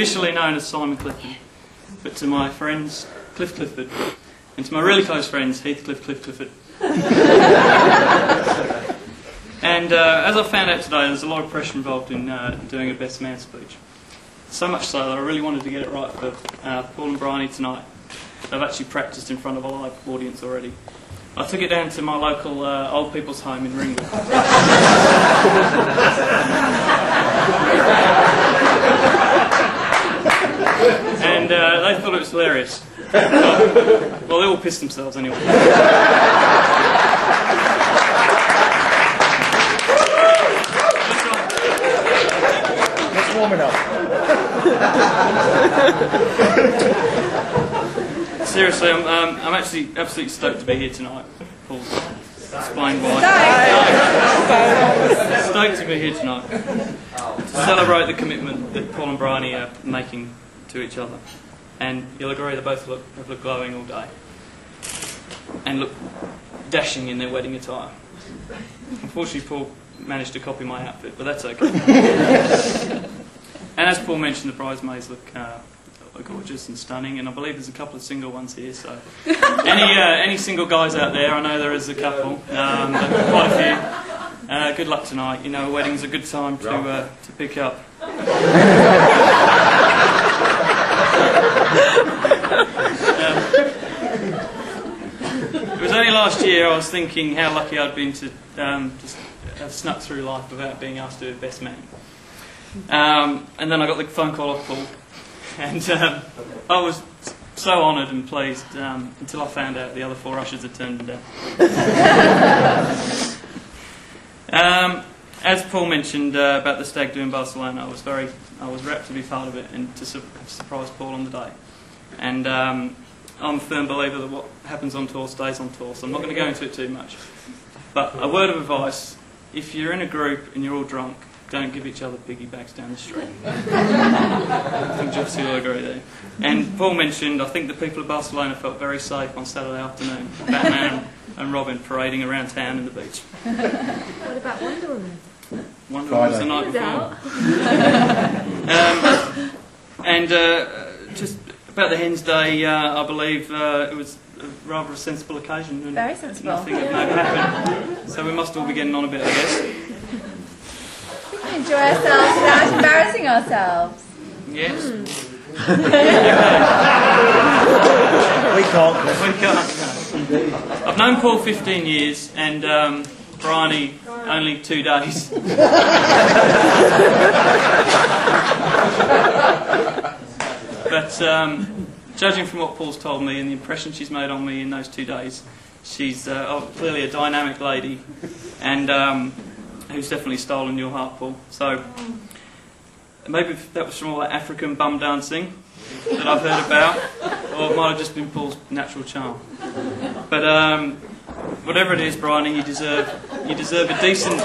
officially known as Simon Clifford, but to my friends, Clifford, and to my really close friends, Cliff Clifford. And as I found out today, there's a lot of pressure involved in doing a best man speech. So much so that I really wanted to get it right for Paul and Bryony tonight. I've actually practiced in front of a live audience already. I took it down to my local old people's home in Ringwood. And they thought it was hilarious. Well, they all pissed themselves anyway. It's warm enough. Seriously, I'm actually absolutely stoked to be here tonight. Paul's explained why. Stoked to be here tonight to celebrate the commitment that Paul and Bryony are making to each other. And you'll agree they both have looked glowing all day and look dashing in their wedding attire. Unfortunately, Paul managed to copy my outfit, but that's okay. And as Paul mentioned, the bridesmaids look gorgeous and stunning, and I believe there's a couple of single ones here, so any single guys out there, I know there is a couple, quite a few. Good luck tonight. You know, a wedding's a good time to pick up. It was only last year I was thinking how lucky I'd been to just have snuck through life without being asked to do best man. And then I got the phone call off Paul, and I was so honoured and pleased until I found out the other four ushers had turned them down. As Paul mentioned about the stag do in Barcelona, I was rapt to be part of it and to surprise Paul on the day. And I'm a firm believer that what happens on tour stays on tour, so I'm not going to go into it too much. But a word of advice: if you're in a group and you're all drunk, don't give each other piggybacks down the street. I think Jossie will agree there. And Paul mentioned, I think the people of Barcelona felt very safe on Saturday afternoon. Batman and Robin parading around town and the beach. What about Wonder Woman? Wonder Woman was the night before. Just about the Hens Day, I believe it was rather a sensible occasion. And very sensible. Nothing had maybe happened. So we must all be getting on a bit, I guess. Enjoy ourselves without embarrassing ourselves. Yes. We can't. I've known Paul 15 years and Bryony only 2 days. But judging from what Paul's told me and the impression she's made on me in those 2 days, she's clearly a dynamic lady, and who's definitely stolen your heart, Paul. So maybe that was from all that African bum dancing that I've heard about, or it might have just been Paul's natural charm. But whatever it is, Bryony, you deserve a decent.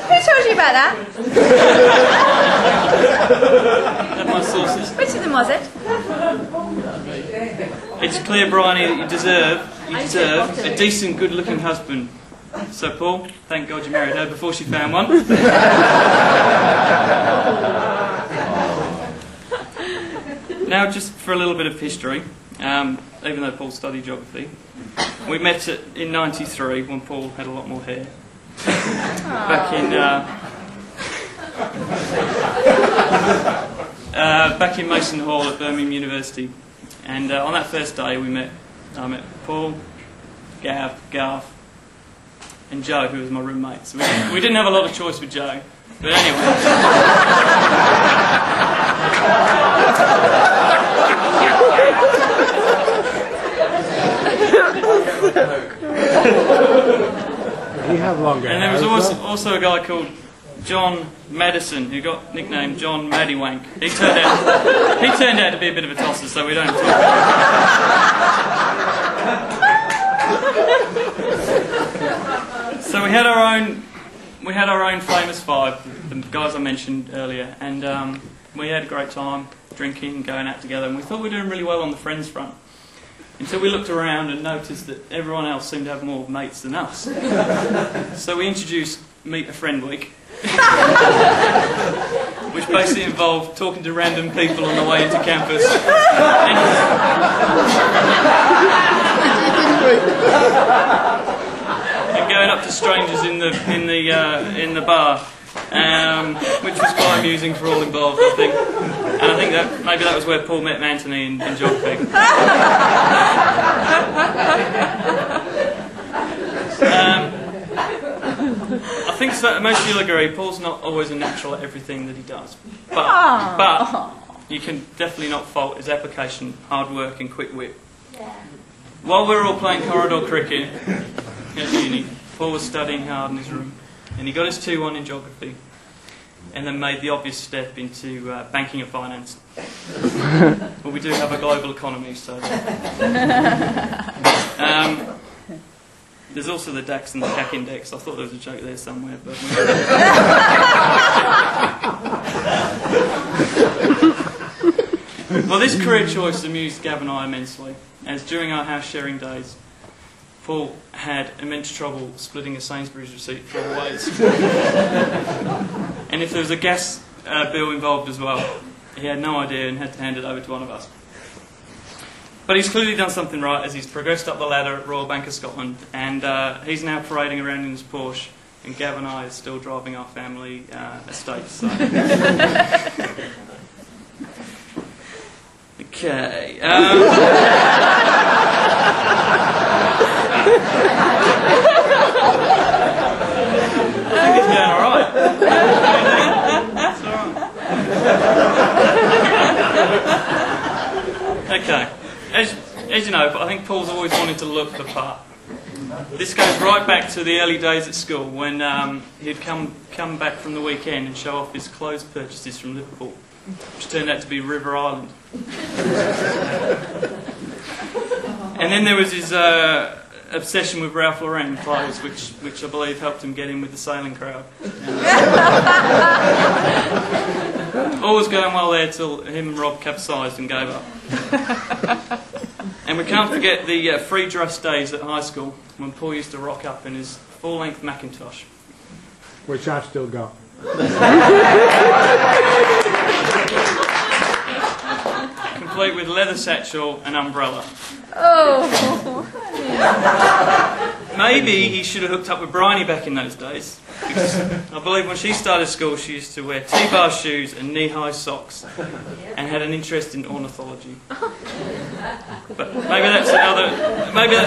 Who told you about that? At my sources. Which of them was it? It's clear, Bryony, that you deserve a decent, good-looking husband. So, Paul, thank God you married her before she found one. Now, just for a little bit of history, even though Paul studied geography, we met in '93 when Paul had a lot more hair. Back in Mason Hall at Birmingham University, and on that first day I met Paul, Gav, Garth, and Joe, who was my roommate. So we didn't have a lot of choice with Joe, but anyway. You have longer. And there was also a guy called John Madison, who got nicknamed John Maddywank. He turned out to be a bit of a tosser, so we don't talk about it. So we had our own famous five, the guys I mentioned earlier, and we had a great time drinking, going out together, and we thought we were doing really well on the friends front. Until we looked around and noticed that everyone else seemed to have more mates than us. So we introduced Meet a Friend Week. which basically involved talking to random people on the way into campus. And going up to strangers in the bar, which was quite amusing for all involved, I think. And I think that maybe that was where Paul met Anthony and John Pegg. I think so, most of you'll agree, Paul's not always a natural at everything that he does. But you can definitely not fault his application, hard work and quick wit. Yeah. While we were all playing corridor cricket at uni, Paul was studying hard in his room, and he got his 2-1 in geography, and then made the obvious step into banking and finance. But we do have a global economy, so... there's also the DAX and the CAC index. I thought there was a joke there somewhere, but... Well, this career choice amused Gav and I immensely, as during our house sharing days, Paul had immense trouble splitting a Sainsbury's receipt 4 ways. And if there was a gas bill involved as well, he had no idea and had to hand it over to one of us. But he's clearly done something right as he's progressed up the ladder at Royal Bank of Scotland, and he's now parading around in his Porsche, and Gav and I are still driving our family estate. So. Okay. I think it's going all right. It's all right. Okay. As you know, I think Paul's always wanted to look the part. This goes right back to the early days at school when he'd come back from the weekend and show off his clothes purchases from Liverpool, which turned out to be River Island. And then there was his obsession with Ralph Lauren clothes, which I believe helped him get in with the sailing crowd. All was going well there till him and Rob capsized and gave up. And we can't forget the free dress days at high school when Paul used to rock up in his full-length Macintosh. Which I've still got. Complete with leather satchel and umbrella. Oh. Maybe he should have hooked up with Bryony back in those days. Because I believe when she started school she used to wear T-bar shoes and knee-high socks and had an interest in ornithology. But maybe that's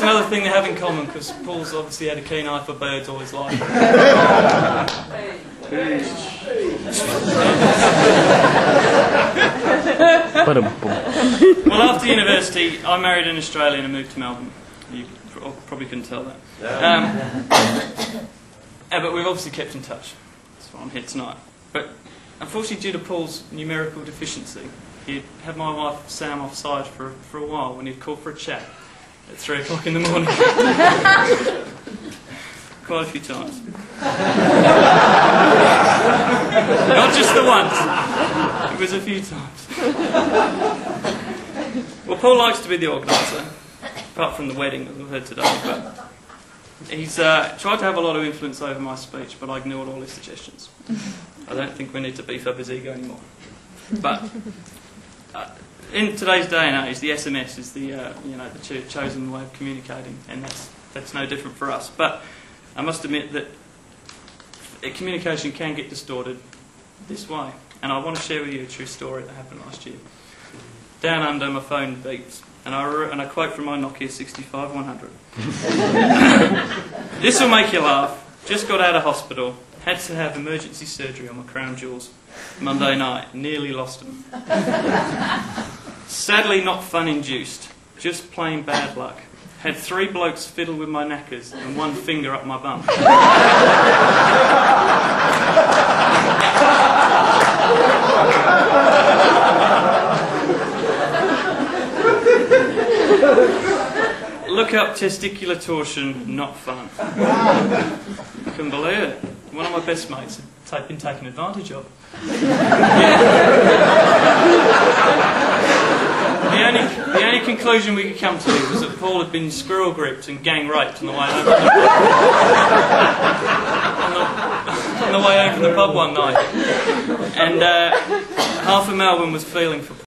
another thing they have in common, because Paul's obviously had a keen eye for birds all his life. Well, after university I married an Australian and moved to Melbourne. You probably couldn't tell that. But we've obviously kept in touch. That's why I'm here tonight. But unfortunately, due to Paul's numerical deficiency, he'd had my wife Sam offside for a while when he'd call for a chat at 3 o'clock in the morning. Quite a few times. Not just the once. It was a few times. Well, Paul likes to be the organiser, apart from the wedding that we've heard today, but he's tried to have a lot of influence over my speech, but I ignored all his suggestions. I don't think we need to beef up his ego anymore. But in today's day and age, the SMS is the chosen way of communicating, and that's no different for us. But I must admit that communication can get distorted this way, and I want to share with you a true story that happened last year. Down under, my phone beeps, and I quote from my Nokia 65-100. This will make you laugh. Just got out of hospital. Had to have emergency surgery on my crown jewels. Monday night. Nearly lost them. Sadly not fun-induced. Just plain bad luck. Had 3 blokes fiddle with my knackers and 1 finger up my bum. Look up testicular torsion, not fun. Couldn't believe it. One of my best mates had been taken advantage of. The only conclusion we could come to was that Paul had been squirrel gripped and gang raped on the way home from the pub one night. And half of Melbourne was feeling for